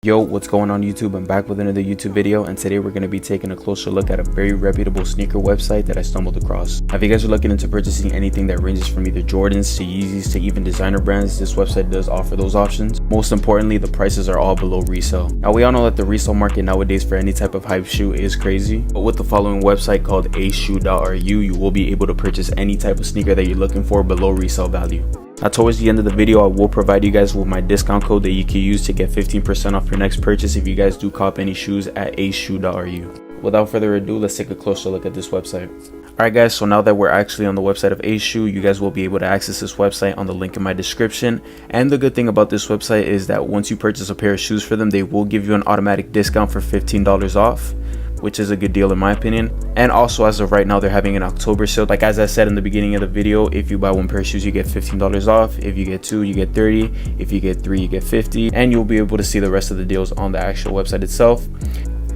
Yo, what's going on YouTube? I'm back with another YouTube video, and today we're going to be taking a closer look at a very reputable sneaker website that I stumbled across. Now, if you guys are looking into purchasing anything that ranges from either Jordans to Yeezys to even designer brands, this website does offer those options. Most importantly, the prices are all below resale. Now, we all know that the resale market nowadays for any type of hype shoe is crazy, but with the following website called ashoe.ru, you will be able to purchase any type of sneaker that you're looking for below resale value. Now, towards the end of the video, I will provide you guys with my discount code that you can use to get 15% off your next purchase if you guys do cop any shoes at ashoe.ru. Without further ado, let's take a closer look at this website. Alright guys, so now that we're actually on the website of Ashoe, you guys will be able to access this website on the link in my description. And the good thing about this website is that once you purchase a pair of shoes for them, they will give you an automatic discount for $15 off, which is a good deal in my opinion. And also, as of right now, they're having an October sale. Like as I said in the beginning of the video, if you buy one pair of shoes, you get $15 off. If you get two, you get 30. If you get three, you get 50. And you'll be able to see the rest of the deals on the actual website itself.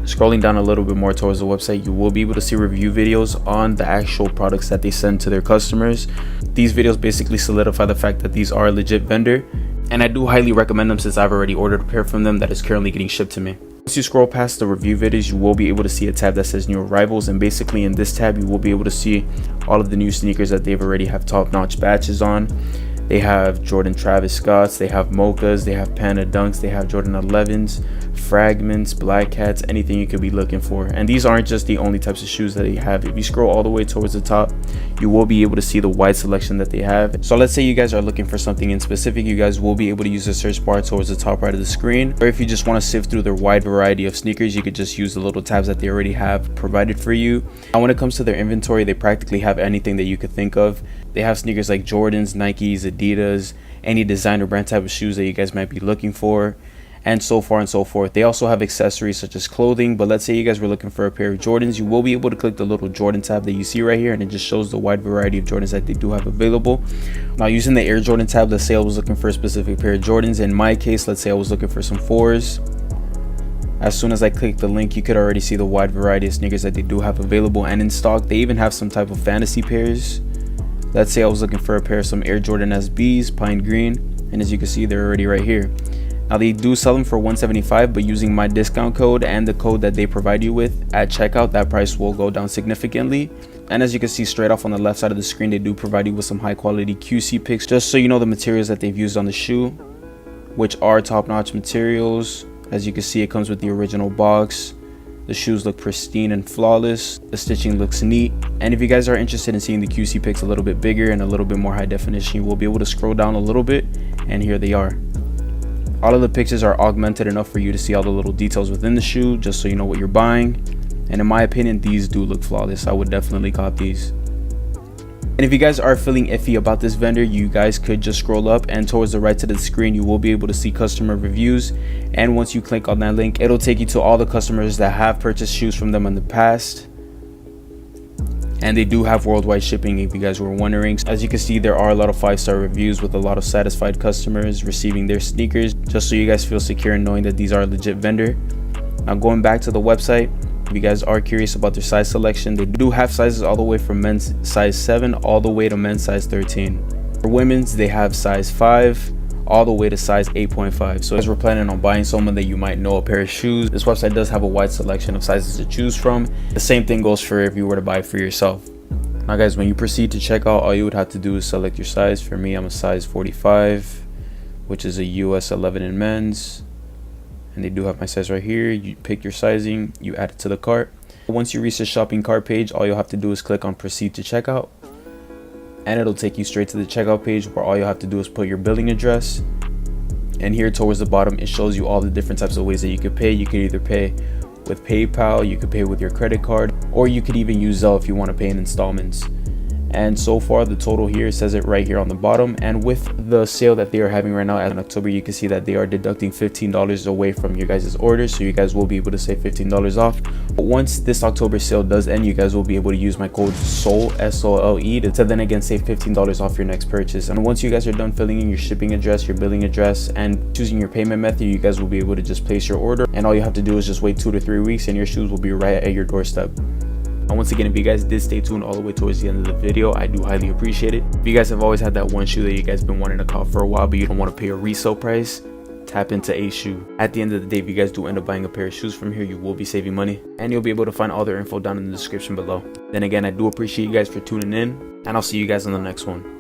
Scrolling down a little bit more towards the website, you will be able to see review videos on the actual products that they send to their customers. These videos basically solidify the fact that these are a legit vendor, and I do highly recommend them since I've already ordered a pair from them that is currently getting shipped to me. Once you scroll past the review videos, you will be able to see a tab that says new arrivals, and basically in this tab you will be able to see all of the new sneakers that they've already have top-notch batches on. They have Jordan Travis Scotts, they have Mochas, they have Panda Dunks, they have Jordan 11s, Fragments, Black Cats, anything you could be looking for. And these aren't just the only types of shoes that they have. If you scroll all the way towards the top, you will be able to see the wide selection that they have. So let's say you guys are looking for something in specific, you guys will be able to use the search bar towards the top right of the screen. Or if you just want to sift through their wide variety of sneakers, you could just use the little tabs that they already have provided for you. And when it comes to their inventory, they practically have anything that you could think of. They have sneakers like Jordans, Nikes, Adidas, any designer brand type of shoes that you guys might be looking for, and so far and so forth. They also have accessories such as clothing, but let's say you guys were looking for a pair of Jordans, you will be able to click the little Jordan tab that you see right here, and it just shows the wide variety of Jordans that they do have available. Now, using the Air Jordan tab, let's say I was looking for a specific pair of Jordans. In my case, let's say I was looking for some 4s. As soon as I click the link, you could already see the wide variety of sneakers that they do have available and in stock. They even have some type of fantasy pairs. Let's say I was looking for a pair of some Air Jordan SBs, pine green, and as you can see, they're already right here. Now, they do sell them for $175, but using my discount code and the code that they provide you with at checkout, that price will go down significantly. And as you can see straight off on the left side of the screen, they do provide you with some high quality QC pics, just so you know the materials that they've used on the shoe, which are top-notch materials. As you can see, it comes with the original box. The shoes look pristine and flawless. The stitching looks neat. And if you guys are interested in seeing the QC pics a little bit bigger and a little bit more high definition, you will be able to scroll down a little bit, and here they are. All of the pictures are augmented enough for you to see all the little details within the shoe, just so you know what you're buying. And in my opinion, these do look flawless. I would definitely cop these. And if you guys are feeling iffy about this vendor, you guys could just scroll up, and towards the right side of the screen, you will be able to see customer reviews. And once you click on that link, it'll take you to all the customers that have purchased shoes from them in the past. And they do have worldwide shipping, if you guys were wondering. As you can see, there are a lot of 5-star reviews with a lot of satisfied customers receiving their sneakers, just so you guys feel secure in knowing that these are a legit vendor. Now, going back to the website, if you guys are curious about their size selection, they do have sizes all the way from men's size 7 all the way to men's size 13. For women's, they have size 5 all the way to size 8.5. So as we're planning on buying someone that you might know a pair of shoes, this website does have a wide selection of sizes to choose from. The same thing goes for if you were to buy for yourself. Now guys, when you proceed to checkout, all you would have to do is select your size. For me, I'm a size 45, which is a US 11 in men's. And they do have my size right here. You pick your sizing, you add it to the cart. Once you reach the shopping cart page, all you'll have to do is click on proceed to checkout, and it'll take you straight to the checkout page where all you'll have to do is put your billing address. And here towards the bottom, it shows you all the different types of ways that you could pay. You could either pay with PayPal, you could pay with your credit card, or you could even use Zelle if you want to pay in installments. And so far, the total here says it right here on the bottom. And with the sale that they are having right now in October, you can see that they are deducting $15 away from your guys' order, so you guys will be able to save $15 off. But once this October sale does end, you guys will be able to use my code SOLE, S-O-L-E, to then again save $15 off your next purchase. And once you guys are done filling in your shipping address, your billing address, and choosing your payment method, you guys will be able to just place your order, and all you have to do is just wait 2 to 3 weeks and your shoes will be right at your doorstep. And once again, if you guys did stay tuned all the way towards the end of the video, I do highly appreciate it. If you guys have always had that one shoe that you guys been wanting to cop for a while, but you don't want to pay a resale price, tap into a shoe. At the end of the day, if you guys do end up buying a pair of shoes from here, you will be saving money, and you'll be able to find all their info down in the description below. Then again, I do appreciate you guys for tuning in, and I'll see you guys on the next one.